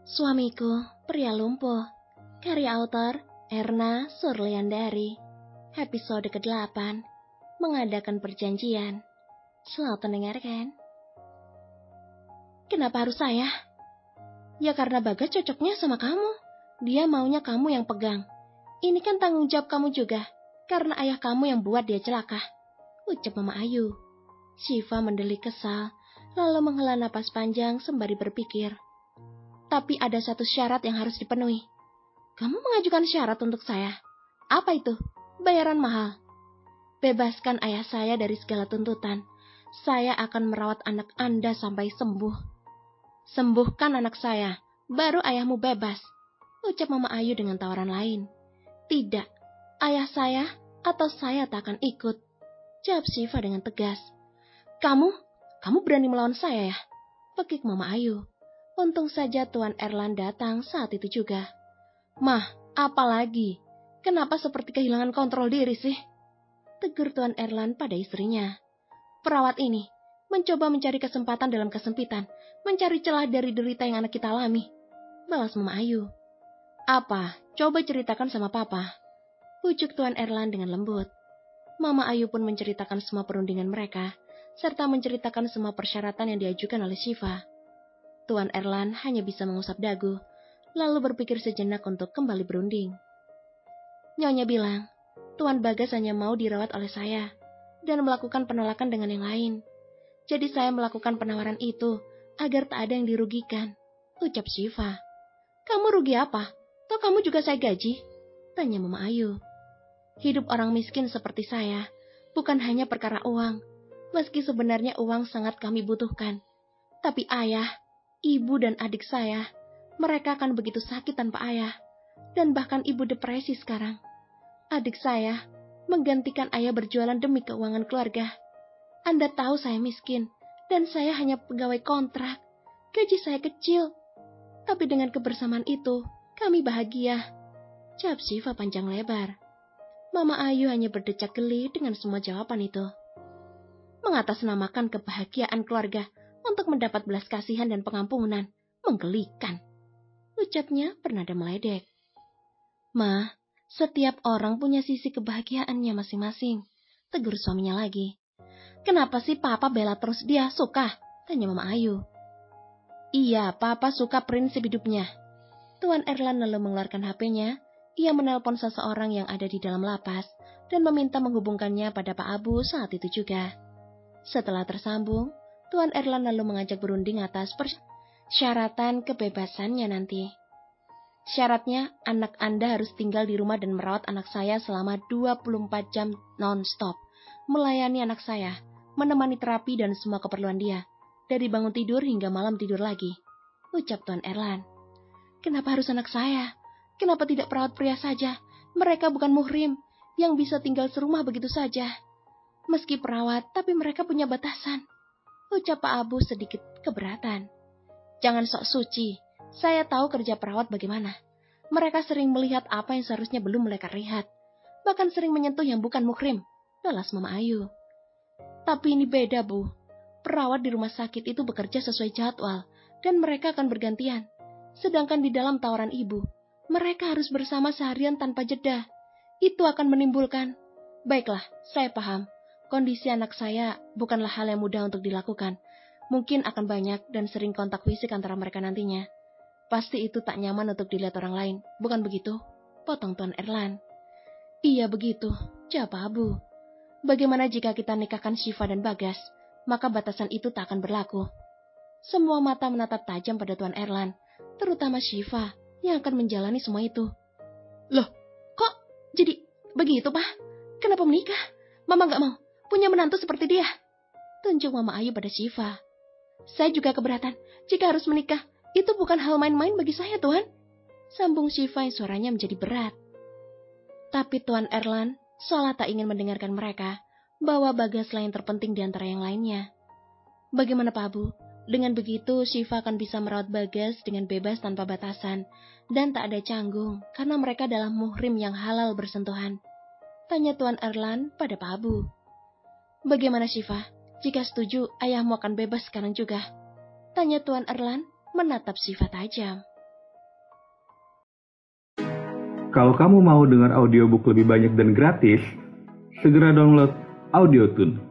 Suamiku, Pria Lumpuh. Karya autor Erna Surliandari. Episode ke-8. Mengadakan perjanjian. Selamat mendengarkan. Kenapa harus saya? Ya karena Bagas cocoknya sama kamu. Dia maunya kamu yang pegang. Ini kan tanggung jawab kamu juga. Karena ayah kamu yang buat dia celaka. Ucap Mama Ayu. Syifa mendelik kesal, lalu menghela napas panjang sembari berpikir. Tapi ada satu syarat yang harus dipenuhi. Kamu mengajukan syarat untuk saya. Apa itu? Bayaran mahal. Bebaskan ayah saya dari segala tuntutan. Saya akan merawat anak Anda sampai sembuh. Sembuhkan anak saya, baru ayahmu bebas. Ucap Mama Ayu dengan tawaran lain. Tidak, ayah saya atau saya tak akan ikut. Jawab Syifa dengan tegas. Kamu berani melawan saya ya? Pekik Mama Ayu. Untung saja Tuan Erlan datang saat itu juga. Mah, apalagi? Kenapa seperti kehilangan kontrol diri sih? Tegur Tuan Erlan pada istrinya. Perawat ini mencoba mencari kesempatan dalam kesempitan, mencari celah dari derita yang anak kita alami. Balas Mama Ayu. Apa? Coba ceritakan sama Papa. Pucuk Tuan Erlan dengan lembut. Mama Ayu pun menceritakan semua perundingan mereka, serta menceritakan semua persyaratan yang diajukan oleh Syifa. Tuan Erlan hanya bisa mengusap dagu, lalu berpikir sejenak untuk kembali berunding. Nyonya bilang, Tuan Bagas hanya mau dirawat oleh saya, dan melakukan penolakan dengan yang lain. Jadi saya melakukan penawaran itu, agar tak ada yang dirugikan. Ucap Syifa. Kamu rugi apa? Toh kamu juga saya gaji? Tanya Mama Ayu. Hidup orang miskin seperti saya, bukan hanya perkara uang, meski sebenarnya uang sangat kami butuhkan. Tapi ayah, ibu dan adik saya, mereka akan begitu sakit tanpa ayah, dan bahkan ibu depresi sekarang. Adik saya menggantikan ayah berjualan demi keuangan keluarga. Anda tahu saya miskin, dan saya hanya pegawai kontrak. Gaji saya kecil, tapi dengan kebersamaan itu, kami bahagia. Jawab Syifa panjang lebar. Mama Ayu hanya berdecak geli dengan semua jawaban itu. Mengatasnamakan kebahagiaan keluarga untuk mendapat belas kasihan dan pengampunan, menggelikan. Ucapnya bernada meledek. Ma, setiap orang punya sisi kebahagiaannya masing-masing. Tegur suaminya lagi. Kenapa sih Papa bela terus dia? Suka? Tanya Mama Ayu. Iya, Papa suka prinsip hidupnya. Tuan Erlan lalu mengeluarkan HP-nya. Ia menelpon seseorang yang ada di dalam lapas dan meminta menghubungkannya pada Pak Abu saat itu juga. Setelah tersambung, Tuan Erlan lalu mengajak berunding atas persyaratan kebebasannya nanti. Syaratnya, anak Anda harus tinggal di rumah dan merawat anak saya selama 24 jam non-stop. Melayani anak saya, menemani terapi dan semua keperluan dia. Dari bangun tidur hingga malam tidur lagi. Ucap Tuan Erlan. Kenapa harus anak saya? Kenapa tidak perawat pria saja? Mereka bukan muhrim yang bisa tinggal serumah begitu saja. Meski perawat, tapi mereka punya batasan. Ucap Pak Abu sedikit keberatan. Jangan sok suci. Saya tahu kerja perawat bagaimana. Mereka sering melihat apa yang seharusnya belum mereka lihat. Bahkan sering menyentuh yang bukan muhrim. Balas Mama Ayu. Tapi ini beda, Bu. Perawat di rumah sakit itu bekerja sesuai jadwal. Dan mereka akan bergantian. Sedangkan di dalam tawaran ibu, mereka harus bersama seharian tanpa jeda. Itu akan menimbulkan. Baiklah, saya paham. Kondisi anak saya bukanlah hal yang mudah untuk dilakukan. Mungkin akan banyak dan sering kontak fisik antara mereka nantinya. Pasti itu tak nyaman untuk dilihat orang lain, bukan begitu? Potong Tuan Erlan. Iya begitu, jawab Abu. Bagaimana jika kita nikahkan Syifa dan Bagas? Maka batasan itu tak akan berlaku. Semua mata menatap tajam pada Tuan Erlan, terutama Syifa yang akan menjalani semua itu. Loh, kok jadi begitu, Pak? Kenapa menikah? Mama gak mau punya menantu seperti dia. Tunjuk Mama Ayu pada Syifa. Saya juga keberatan jika harus menikah. Itu bukan hal main-main bagi saya, Tuan. Sambung Syifa yang suaranya menjadi berat. Tapi Tuan Erlan seolah tak ingin mendengarkan mereka, bahwa Bagaslah yang terpenting di antara yang lainnya. Bagaimana Pak Abu? Dengan begitu, Syifa akan bisa merawat Bagas dengan bebas tanpa batasan, dan tak ada canggung, karena mereka adalah muhrim yang halal bersentuhan. Tanya Tuan Erlan pada Pak Abu. Bagaimana Syifa? Jika setuju, ayahmu akan bebas sekarang juga. Tanya Tuan Erlan menatap Syifa tajam. Kalau kamu mau dengar audiobook lebih banyak dan gratis, segera download Audiotune.